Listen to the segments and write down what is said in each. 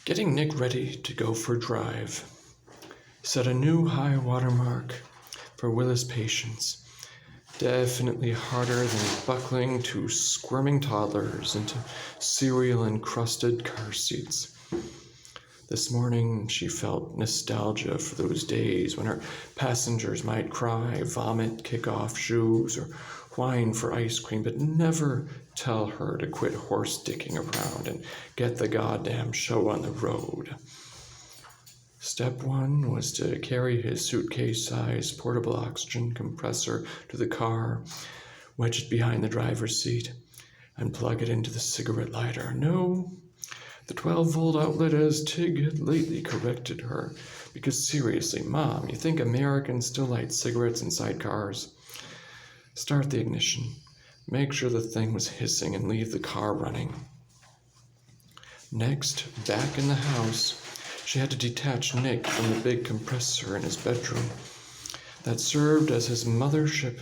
Getting Nick ready to go for a drive set a new high watermark for Willa's patience. Definitely harder than buckling two squirming toddlers into cereal-encrusted car seats. This morning, she felt nostalgia for those days when her passengers might cry, vomit, kick off shoes, or whine for ice cream, but never tell her to quit horse-dicking around and get the goddamn show on the road. Step one was to carry his suitcase-sized portable oxygen compressor to the car, wedge it behind the driver's seat, and plug it into the cigarette lighter. No, the 12-volt outlet, as Tig had lately corrected her. Because seriously, Mom, you think Americans still light cigarettes inside cars? Start the ignition. Make sure the thing was hissing and leave the car running. Next, back in the house, she had to detach Nick from the big compressor in his bedroom that served as his mothership.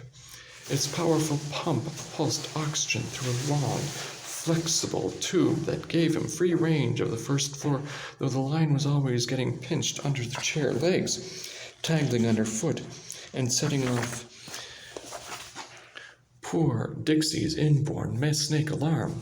Its powerful pump pulsed oxygen through a long, flexible tube that gave him free range of the first floor, though the line was always getting pinched under the chair legs, tangling underfoot, and setting off poor Dixie's inborn snake alarm.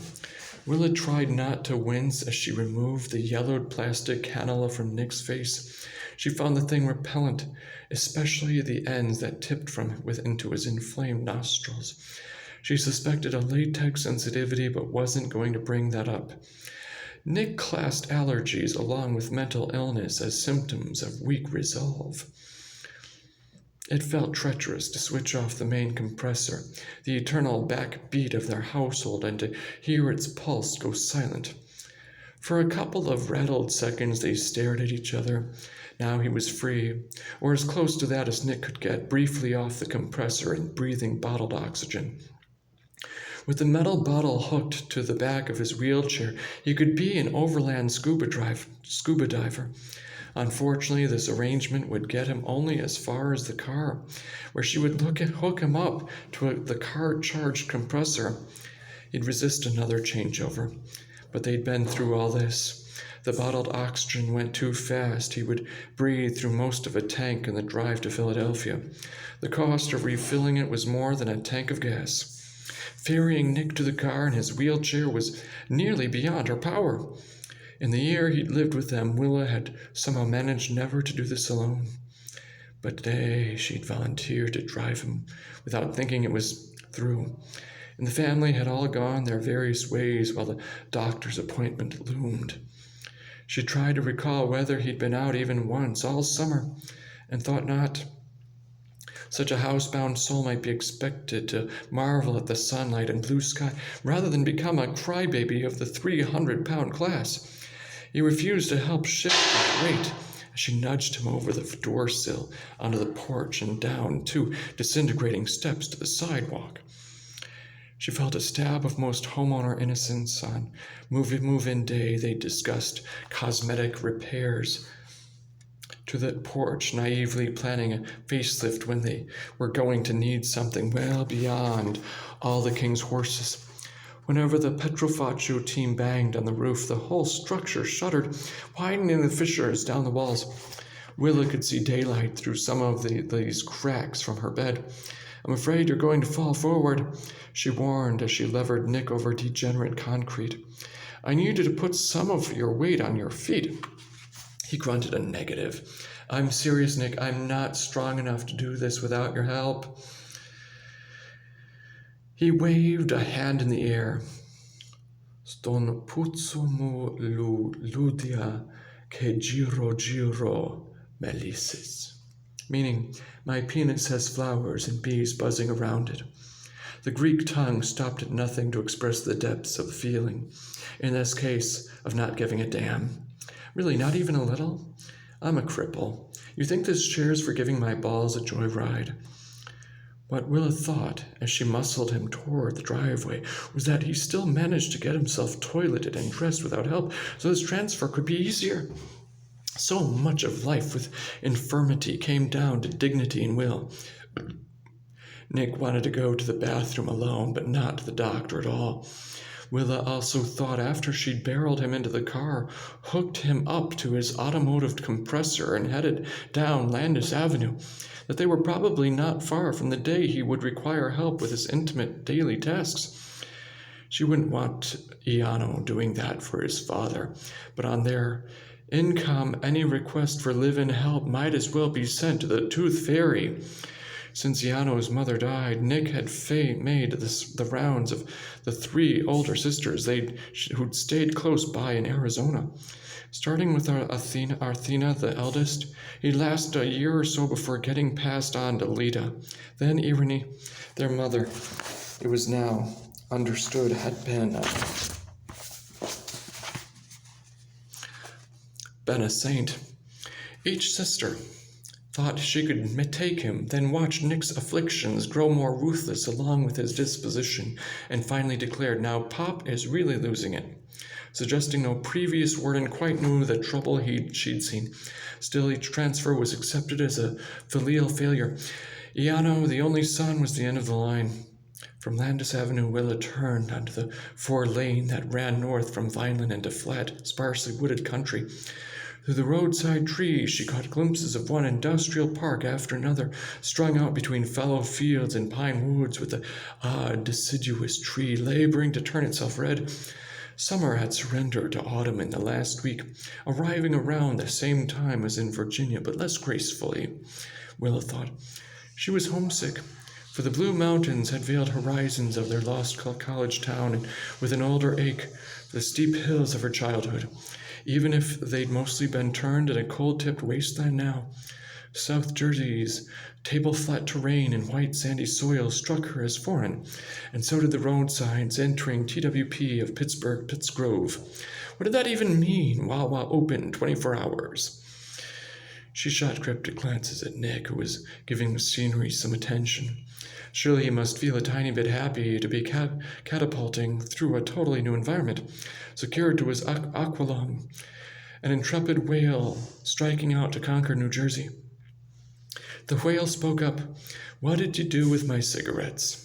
Willa tried not to wince as she removed the yellowed plastic cannula from Nick's face. She found the thing repellent, especially the ends that tipped into his inflamed nostrils. She suspected a latex sensitivity, but wasn't going to bring that up. Nick classed allergies along with mental illness as symptoms of weak resolve. It felt treacherous to switch off the main compressor, the eternal backbeat of their household, and to hear its pulse go silent. For a couple of rattled seconds they stared at each other. Now he was free, or as close to that as Nick could get, briefly off the compressor and breathing bottled oxygen. With the metal bottle hooked to the back of his wheelchair, he could be an overland scuba diver. Unfortunately, this arrangement would get him only as far as the car, where she would hook him up to the car-charged compressor. He'd resist another changeover, but they'd been through all this. The bottled oxygen went too fast. He would breathe through most of a tank in the drive to Philadelphia. The cost of refilling it was more than a tank of gas. Ferrying Nick to the car in his wheelchair was nearly beyond her power. In the year he'd lived with them, Willa had somehow managed never to do this alone. But today she'd volunteered to drive him without thinking it was through. And the family had all gone their various ways while the doctor's appointment loomed. She tried to recall whether he'd been out even once all summer, and thought not. Such a housebound soul might be expected to marvel at the sunlight and blue sky rather than become a crybaby of the 300-pound class. He refused to help shift his weight as she nudged him over the door sill, onto the porch, and down 2 disintegrating steps to the sidewalk. She felt a stab of most homeowner innocence. On move-in day, they discussed cosmetic repairs to the porch, naively planning a facelift when they were going to need something well beyond all the king's horses. Whenever the Petrofaccio team banged on the roof, the whole structure shuddered, widening the fissures down the walls. Willa could see daylight through some of these cracks from her bed. "I'm afraid you're going to fall forward," she warned as she levered Nick over degenerate concrete. "I need you to put some of your weight on your feet." He grunted a negative. "I'm serious, Nick. I'm not strong enough to do this without your help." He waved a hand in the air. "Ston puzzo mu ludia che giro melisses," meaning, "My penis has flowers and bees buzzing around it." The Greek tongue stopped at nothing to express the depths of the feeling, in this case, of not giving a damn. Really, not even a little? I'm a cripple. You think this chair's for giving my balls a joyride? What Willa thought, as she muscled him toward the driveway, was that he still managed to get himself toileted and dressed without help, so his transfer could be easier. So much of life with infirmity came down to dignity and will. Nick wanted to go to the bathroom alone, but not to the doctor at all. Willa also thought after she'd barreled him into the car, hooked him up to his automotive compressor, and headed down Landis Avenue, that they were probably not far from the day he would require help with his intimate daily tasks. She wouldn't want Iano doing that for his father, but on their income, any request for live-in help might as well be sent to the Tooth Fairy. Since Iano's mother died, Nick had made the rounds of the 3 older sisters who'd stayed close by in Arizona. Starting with Arthena, the eldest, he'd last a year or so before getting passed on to Lita. Then Irene, their mother, it was now understood had been a saint. Each sister thought she could take him, then watch Nick's afflictions grow more ruthless along with his disposition, and finally declared, now Pop is really losing it, suggesting no previous warden quite knew the trouble she'd seen. Still, each transfer was accepted as a filial failure. Iano, the only son, was the end of the line. From Landis Avenue, Willa turned onto the 4-lane that ran north from Vineland into flat, sparsely wooded country. Through the roadside trees, she caught glimpses of one industrial park after another, strung out between fallow fields and pine woods, with the odd, deciduous tree laboring to turn itself red. Summer had surrendered to autumn in the last week, arriving around the same time as in Virginia, but less gracefully, Willa thought. She was homesick, for the blue mountains had veiled horizons of their lost college town, and with an older ache for the steep hills of her childhood, even if they'd mostly been turned at a cold-tipped wasteland now. South Jersey's table-flat terrain and white sandy soil struck her as foreign, and so did the road signs entering TWP of Pittsgrove. What did that even mean? Wawa open 24 hours. She shot cryptic glances at Nick, who was giving the scenery some attention. Surely he must feel a tiny bit happy to be catapulting through a totally new environment, secured to his aqualung, an intrepid whale striking out to conquer New Jersey. The whale spoke up. What did you do with my cigarettes?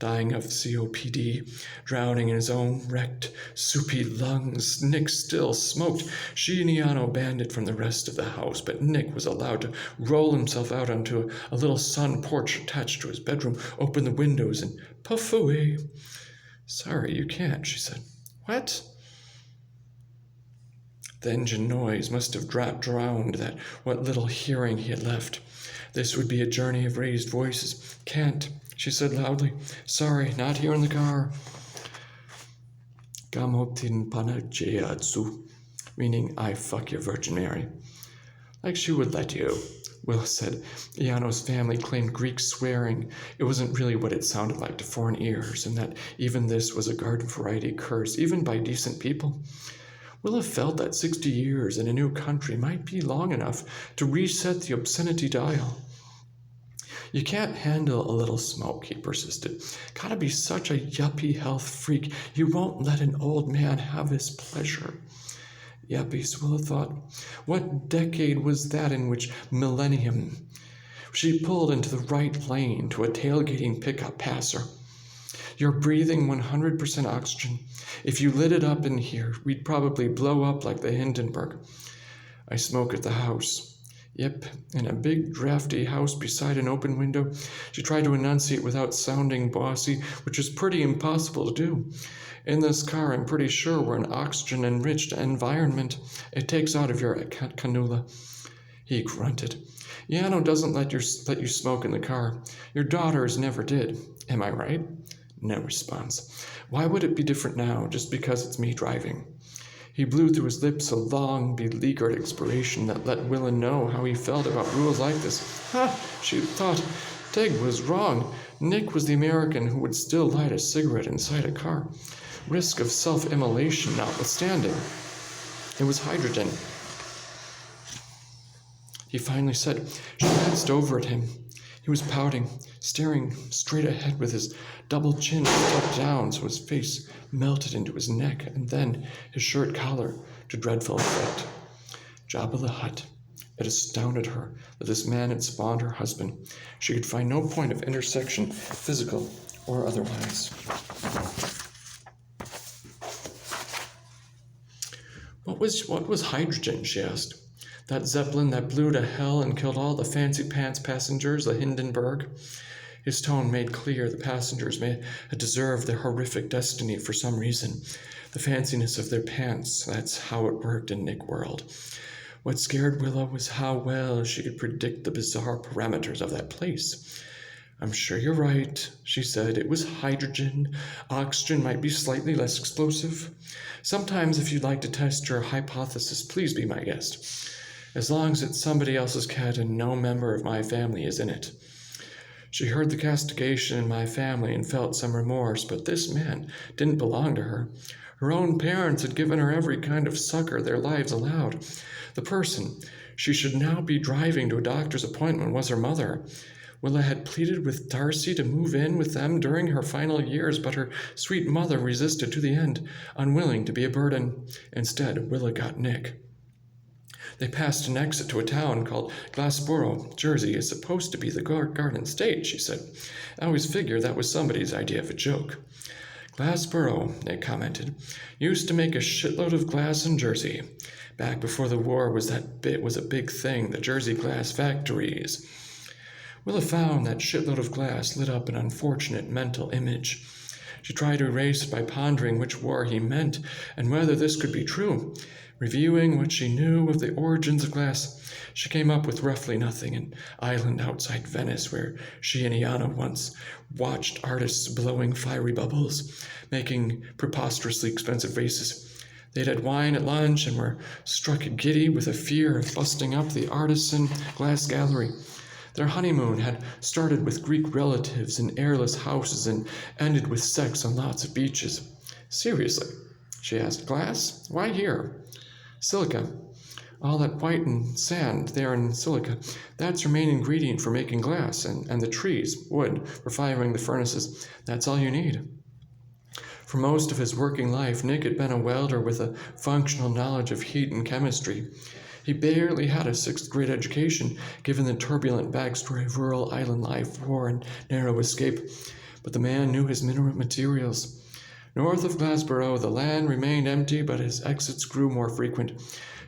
Dying of COPD, drowning in his own wrecked, soupy lungs, Nick still smoked. She and Iano banned it from the rest of the house, but Nick was allowed to roll himself out onto a little sun porch attached to his bedroom, open the windows, and puff away. Sorry, you can't, she said. What? The engine noise must have drowned what little hearing he had left. This would be a journey of raised voices. Can't, she said loudly. Sorry, not here in the car. Gamotin panajeatsu, meaning I fuck your Virgin Mary. Like she would let you, Will said. Iano's family claimed Greek swearing. It wasn't really what it sounded like to foreign ears, and that even this was a garden variety curse, even by decent people. Willa felt that 60 years in a new country might be long enough to reset the obscenity dial. You can't handle a little smoke, he persisted. Gotta be such a yuppie health freak. You won't let an old man have his pleasure. Yuppies, Willa thought. What decade was that in which millennium? She pulled into the right lane to a tailgating pickup passer. You're breathing 100% oxygen. If you lit it up in here, we'd probably blow up like the Hindenburg. I smoke at the house. Yep, in a big, drafty house beside an open window. She tried to enunciate without sounding bossy, which was pretty impossible to do. In this car, I'm pretty sure we're an oxygen-enriched environment. It takes out of your cannula. He grunted. Iano doesn't let you smoke in the car. Your daughters never did. Am I right? No response. Why would it be different now, just because it's me driving? He blew through his lips a long, beleaguered expiration that let Willa know how he felt about rules like this. Ha! She thought. Tig was wrong. Nick was the American who would still light a cigarette inside a car. Risk of self-immolation notwithstanding. It was hydrogen. He finally said. She glanced over at him. He was pouting, staring straight ahead with his double chin tucked down so his face melted into his neck, and then his shirt collar to dreadful effect. Jabba the Hutt. It astounded her that this man had spawned her husband. She could find no point of intersection, physical or otherwise. What was hydrogen, she asked. That Zeppelin that blew to hell and killed all the fancy pants passengers, the Hindenburg? His tone made clear the passengers may had deserved their horrific destiny for some reason. The fanciness of their pants, that's how it worked in Nick World. What scared Willa was how well she could predict the bizarre parameters of that place. I'm sure you're right, she said. It was hydrogen. Oxygen might be slightly less explosive. Sometimes, if you'd like to test your hypothesis, please be my guest. As long as it's somebody else's cat and no member of my family is in it. She heard the castigation in my family and felt some remorse, but this man didn't belong to her. Her own parents had given her every kind of succor their lives allowed. The person she should now be driving to a doctor's appointment was her mother. Willa had pleaded with Darcy to move in with them during her final years, but her sweet mother resisted to the end, unwilling to be a burden. Instead, Willa got Nick. They passed an exit to a town called Glassboro. Jersey is supposed to be the Garden State, she said. I always figured that was somebody's idea of a joke. Glassboro, Nick commented, used to make a shitload of glass in Jersey. Back before the war was a big thing, the Jersey glass factories. Willa found that shitload of glass lit up an unfortunate mental image. She tried to erase it by pondering which war he meant and whether this could be true. Reviewing what she knew of the origins of glass, she came up with roughly nothing. An island outside Venice where she and Iana once watched artists blowing fiery bubbles, making preposterously expensive vases. They'd had wine at lunch and were struck giddy with a fear of busting up the artisan glass gallery. Their honeymoon had started with Greek relatives in airless houses and ended with sex on lots of beaches. Seriously, she asked, glass? Why here? Silica. All that white and sand there in silica, that's your main ingredient for making glass, and the trees, wood, for firing the furnaces. That's all you need. For most of his working life, Nick had been a welder with a functional knowledge of heat and chemistry. He barely had a sixth-grade education, given the turbulent backstory of rural island life, war, and narrow escape. But the man knew his mineral materials. North of Glassboro, the land remained empty, but his exits grew more frequent.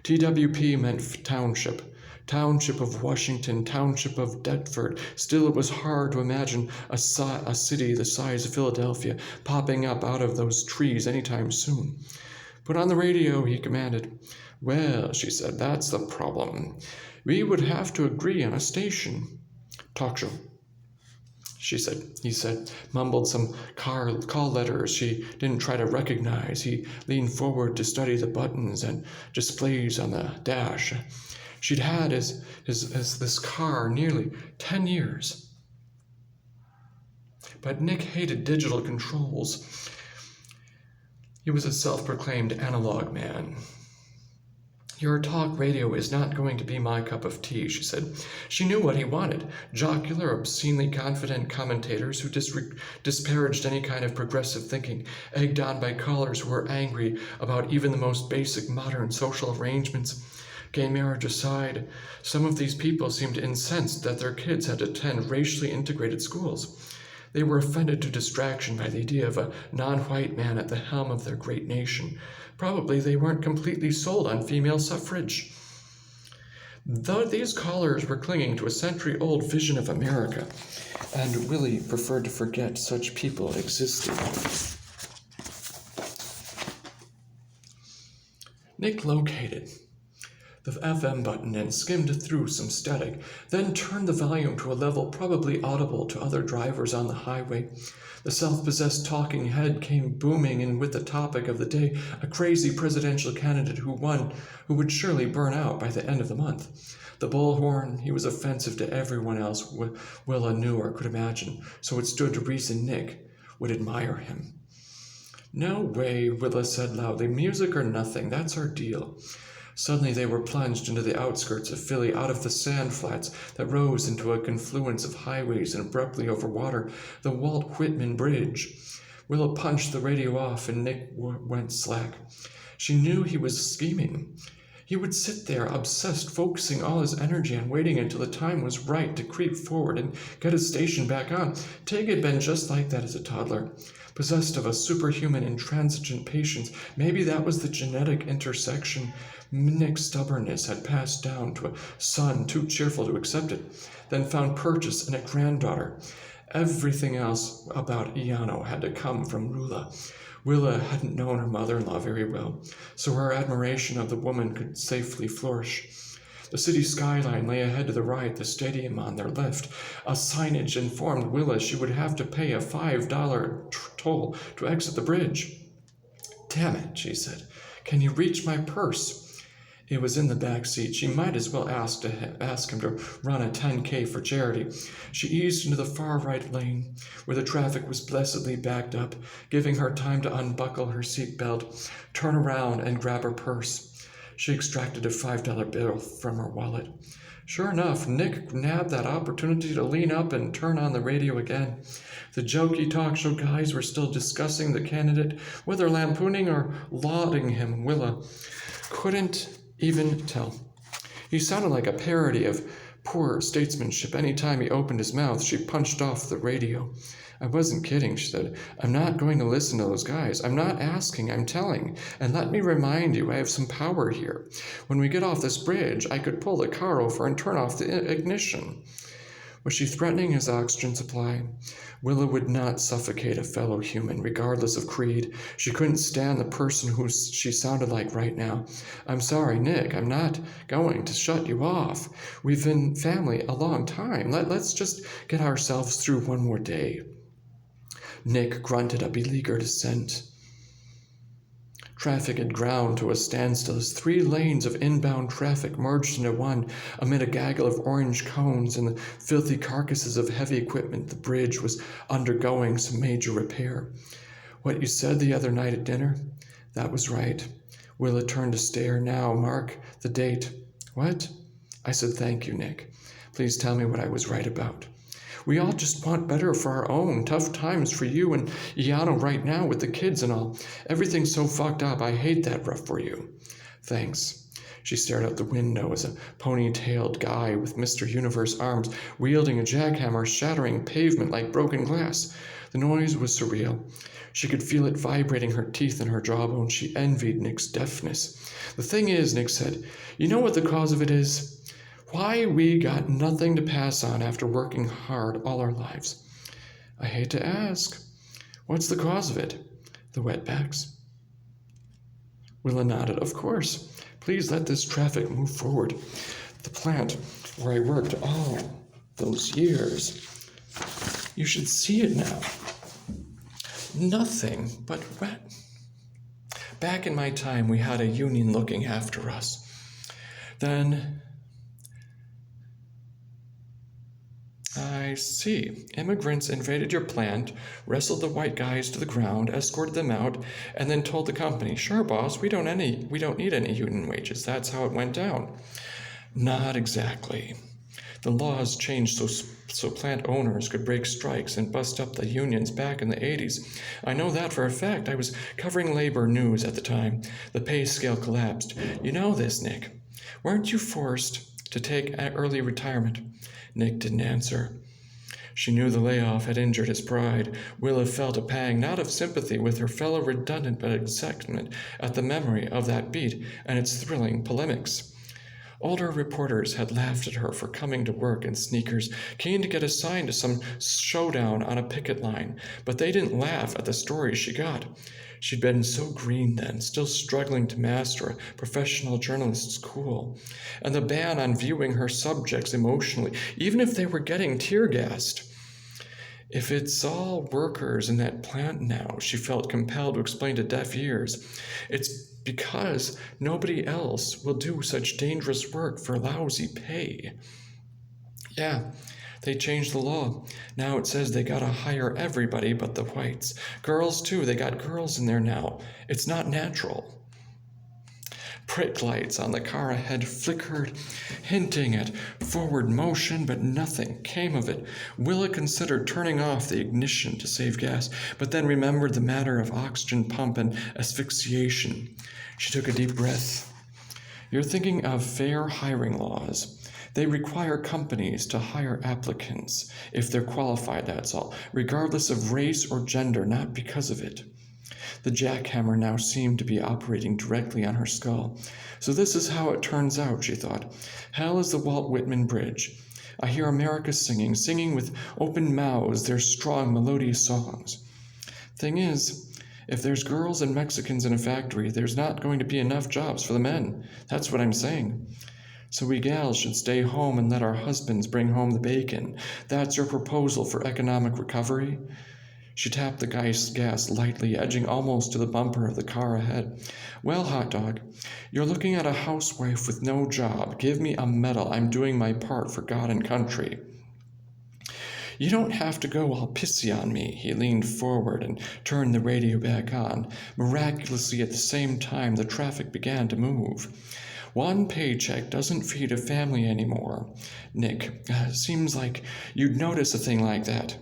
TWP meant township. Township of Washington, Township of Deptford. Still, it was hard to imagine a city the size of Philadelphia popping up out of those trees anytime soon. Put on the radio, he commanded. Well, she said, that's the problem. We would have to agree on a station. Talk show. He said, mumbled some call letters she didn't try to recognize. He leaned forward to study the buttons and displays on the dash. She'd had this car nearly 10 years. But Nick hated digital controls. He was a self-proclaimed analog man. Your talk radio is not going to be my cup of tea, she said. She knew what he wanted. Jocular, obscenely confident commentators who disparaged any kind of progressive thinking, egged on by callers who were angry about even the most basic modern social arrangements. Gay marriage aside, some of these people seemed incensed that their kids had to attend racially integrated schools. They were offended to distraction by the idea of a non-white man at the helm of their great nation. Probably they weren't completely sold on female suffrage. Though these callers were clinging to a century-old vision of America, and Willie preferred to forget such people existed. Nick located the FM button and skimmed through some static, then turned the volume to a level probably audible to other drivers on the highway. The self-possessed talking head came booming in with the topic of the day, a crazy presidential candidate who would surely burn out by the end of the month. The bullhorn, he was offensive to everyone else Willa knew or could imagine, so it stood to reason Nick would admire him. No way, Willa said loudly. Music or nothing, that's our deal. Suddenly they were plunged into the outskirts of Philly, out of the sand flats that rose into a confluence of highways and abruptly over water, the Walt Whitman Bridge. Willa punched the radio off and Nick went slack. She knew he was scheming. He would sit there, obsessed, focusing all his energy on waiting until the time was right to creep forward and get his station back on. Tig had been just like that as a toddler, possessed of a superhuman intransigent patience. Maybe that was the genetic intersection. Nick's stubbornness had passed down to a son too cheerful to accept it, then found purchase in a granddaughter. Everything else about Iano had to come from Rula. Willa hadn't known her mother-in-law very well, so her admiration of the woman could safely flourish. The city skyline lay ahead to the right, the stadium on their left. A signage informed Willa she would have to pay a $5 toll to exit the bridge. "Damn it," she said. "Can you reach my purse?" It was in the back seat. She might as well ask him to run a 10K for charity. She eased into the far right lane, where the traffic was blessedly backed up, giving her time to unbuckle her seatbelt, turn around, and grab her purse. She extracted a $5 bill from her wallet. Sure enough, Nick nabbed that opportunity to lean up and turn on the radio again. The jokey talk show guys were still discussing the candidate, whether lampooning or lauding him. Willa couldn't even tell. He sounded like a parody of poor statesmanship. Any time he opened his mouth, she punched off the radio. "I wasn't kidding," she said. "I'm not going to listen to those guys. I'm not asking, I'm telling. And let me remind you, I have some power here. When we get off this bridge, I could pull the car over and turn off the ignition." Was she threatening his oxygen supply? Willa would not suffocate a fellow human, regardless of creed. She couldn't stand the person who she sounded like right now. "I'm sorry, Nick. I'm not going to shut you off. We've been family a long time. Let's just get ourselves through one more day." Nick grunted a beleaguered assent. Traffic had ground to a standstill as 3 lanes of inbound traffic merged into one amid a gaggle of orange cones and the filthy carcasses of heavy equipment. The bridge was undergoing some major repair. "What you said the other night at dinner?" "That was right." Willa turned to stare. "Now, mark the date." "What?" "I said thank you, Nick. Please tell me what I was right about." "We all just want better for our own. Tough times for you and Iano right now with the kids and all. Everything's so fucked up. I hate that rough for you." "Thanks." She stared out the window as a ponytailed guy with Mr. Universe arms, wielding a jackhammer, shattering pavement like broken glass. The noise was surreal. She could feel it vibrating her teeth and her jawbone. She envied Nick's deafness. "The thing is," Nick said, "you know what the cause of it is? Why we got nothing to pass on after working hard all our lives." "I hate to ask." "What's the cause of it?" "The wetbacks." Willa nodded. "Of course. Please let this traffic move forward. The plant where I worked all those years. You should see it now. Nothing but wet. Back in my time, we had a union looking after us. Then I see. Immigrants invaded your plant, wrestled the white guys to the ground, escorted them out, and then told the company, 'Sure, boss, we don't need any union wages.' That's how it went down." "Not exactly. The laws changed so plant owners could break strikes and bust up the unions back in the 80s. I know that for a fact. I was covering labor news at the time. The pay scale collapsed. You know this, Nick. Weren't you forced to take early retirement?" Nick didn't answer. She knew the layoff had injured his pride. Willa felt a pang, not of sympathy with her fellow redundant, but excitement at the memory of that beat and its thrilling polemics. Older reporters had laughed at her for coming to work in sneakers, keen to get assigned to some showdown on a picket line, but they didn't laugh at the stories she got. She'd been so green then, still struggling to master a professional journalist's cool, and the ban on viewing her subjects emotionally, even if they were getting tear-gassed. If it's all workers in that plant now, she felt compelled to explain to deaf ears, it's because nobody else will do such dangerous work for lousy pay. Yeah, they changed the law. Now it says they gotta hire everybody but the whites. Girls too, they got girls in there now. It's not natural. Brake lights on the car ahead flickered, hinting at forward motion, but nothing came of it. Willa considered turning off the ignition to save gas, but then remembered the matter of oxygen pump and asphyxiation. She took a deep breath. You're thinking of fair hiring laws. They require companies to hire applicants if they're qualified, that's all, regardless of race or gender, not because of it. The jackhammer now seemed to be operating directly on her skull. So this is how it turns out, she thought. Hell is the Walt Whitman Bridge. I hear America singing with open mouths their strong, melodious songs. Thing is, if there's girls and Mexicans in a factory, there's not going to be enough jobs for the men. That's what I'm saying. So we gals should stay home and let our husbands bring home the bacon. That's your proposal for economic recovery? She tapped the gas lightly, edging almost to the bumper of the car ahead. Well, hot dog, you're looking at a housewife with no job. Give me a medal. I'm doing my part for God and country. You don't have to go all pissy on me. He leaned forward and turned the radio back on. Miraculously, at the same time, the traffic began to move. One paycheck doesn't feed a family anymore. Nick, seems like you'd notice a thing like that.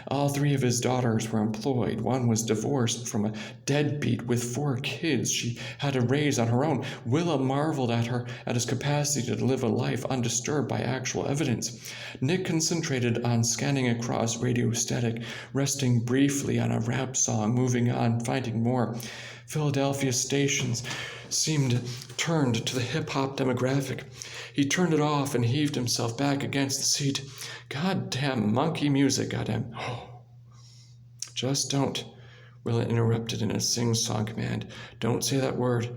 All 3 of his daughters were employed. One was divorced from a deadbeat with 4 kids she had to raise on her own. Willa marveled at his capacity to live a life undisturbed by actual evidence. Nick concentrated on scanning across radio static, resting briefly on a rap song, moving on, finding more. Philadelphia stations seemed turned to the hip-hop demographic. He turned it off and heaved himself back against the seat. Goddamn monkey music, goddamn. Oh. Just don't, Willa interrupted in a sing-song command. Don't say that word.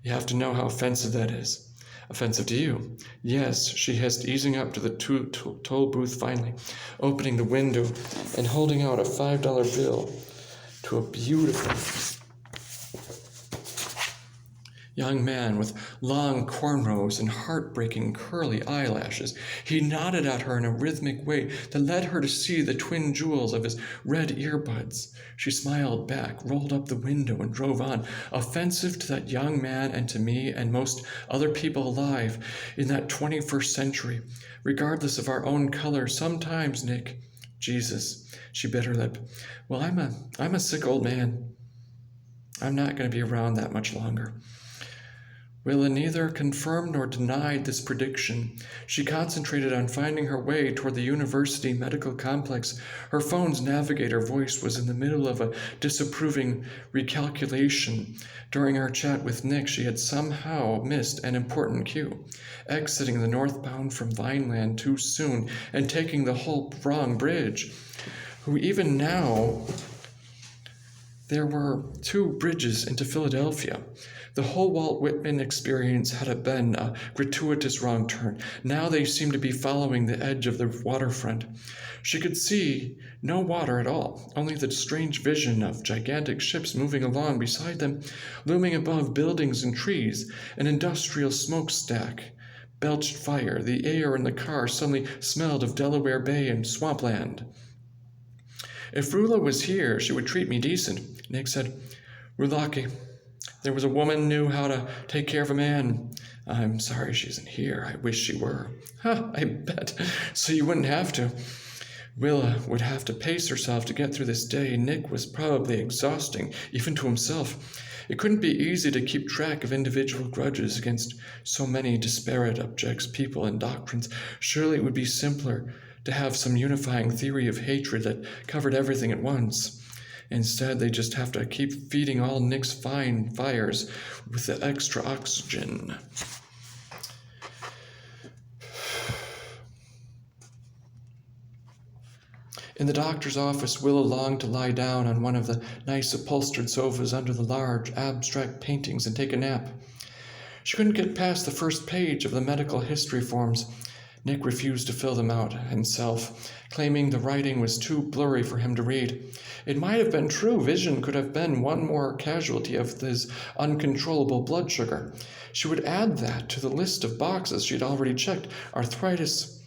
You have to know how offensive that is. Offensive to you? Yes, she hissed, easing up to the toll booth finally, opening the window and holding out a $5 bill to a beautiful young man with long cornrows and heartbreaking curly eyelashes. He nodded at her in a rhythmic way that led her to see the twin jewels of his red earbuds. She smiled back, rolled up the window, and drove on, offensive to that young man and to me and most other people alive in that 21st century, regardless of our own color. Sometimes, Nick, Jesus, she bit her lip. Well, I'm a sick old man. I'm not going to be around that much longer. Willa neither confirmed nor denied this prediction. She concentrated on finding her way toward the university medical complex. Her phone's navigator voice was in the middle of a disapproving recalculation. During our chat with Nick, she had somehow missed an important cue, exiting the northbound from Vineland too soon and taking the whole wrong bridge. Who even now, there were 2 bridges into Philadelphia. The whole Walt Whitman experience had been a gratuitous wrong turn. Now they seemed to be following the edge of the waterfront. She could see no water at all, only the strange vision of gigantic ships moving along beside them, looming above buildings and trees. An industrial smokestack belched fire. The air in the car suddenly smelled of Delaware Bay and swampland. If Rula was here, she would treat me decent, Nick said. We're lucky. There was a woman knew how to take care of a man. I'm sorry she isn't here. I wish she were. I bet. So you wouldn't have to. Willa would have to pace herself to get through this day. Nick was probably exhausting, even to himself. It couldn't be easy to keep track of individual grudges against so many disparate objects, people, and doctrines. Surely it would be simpler to have some unifying theory of hatred that covered everything at once. Instead, they just have to keep feeding all Nick's fine fires with the extra oxygen. In the doctor's office, Willa longed to lie down on one of the nice upholstered sofas under the large, abstract paintings and take a nap. She couldn't get past the first page of the medical history forms. Nick refused to fill them out himself, claiming the writing was too blurry for him to read. It might have been true. Vision could have been one more casualty of his uncontrollable blood sugar. She would add that to the list of boxes she'd already checked. Arthritis,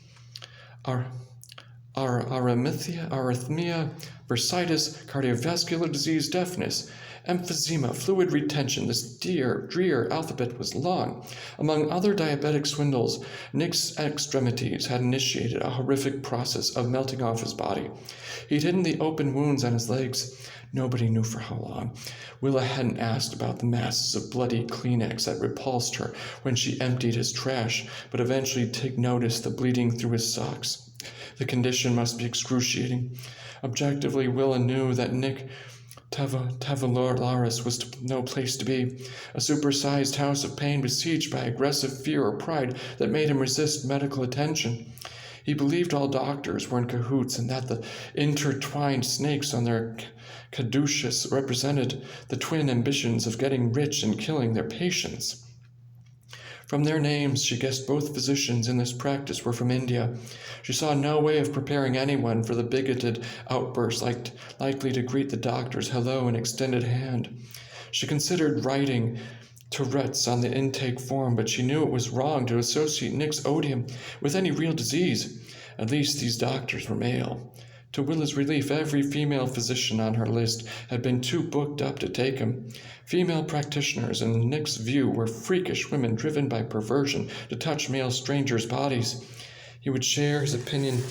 arrhythmia, bursitis, cardiovascular disease, deafness, emphysema, fluid retention. This drear alphabet was long. Among other diabetic swindles, Nick's extremities had initiated a horrific process of melting off his body. He'd hidden the open wounds on his legs. Nobody knew for how long. Willa hadn't asked about the masses of bloody Kleenex that repulsed her when she emptied his trash, but eventually Tig noticed the bleeding through his socks. The condition must be excruciating. Objectively, Willa knew that Nick Tavalaris was no place to be. A supersized house of pain besieged by aggressive fear or pride that made him resist medical attention. He believed all doctors were in cahoots and that the intertwined snakes on their caduceus represented the twin ambitions of getting rich and killing their patients. From their names, she guessed both physicians in this practice were from India. She saw no way of preparing anyone for the bigoted outburst likely to greet the doctor's hello and extended hand. She considered writing Tourette's on the intake form, but she knew it was wrong to associate Nick's odium with any real disease. At least these doctors were male. To Willa's relief, every female physician on her list had been too booked up to take him. Female practitioners, in Nick's view, were freakish women driven by perversion to touch male strangers' bodies. He would share his opinion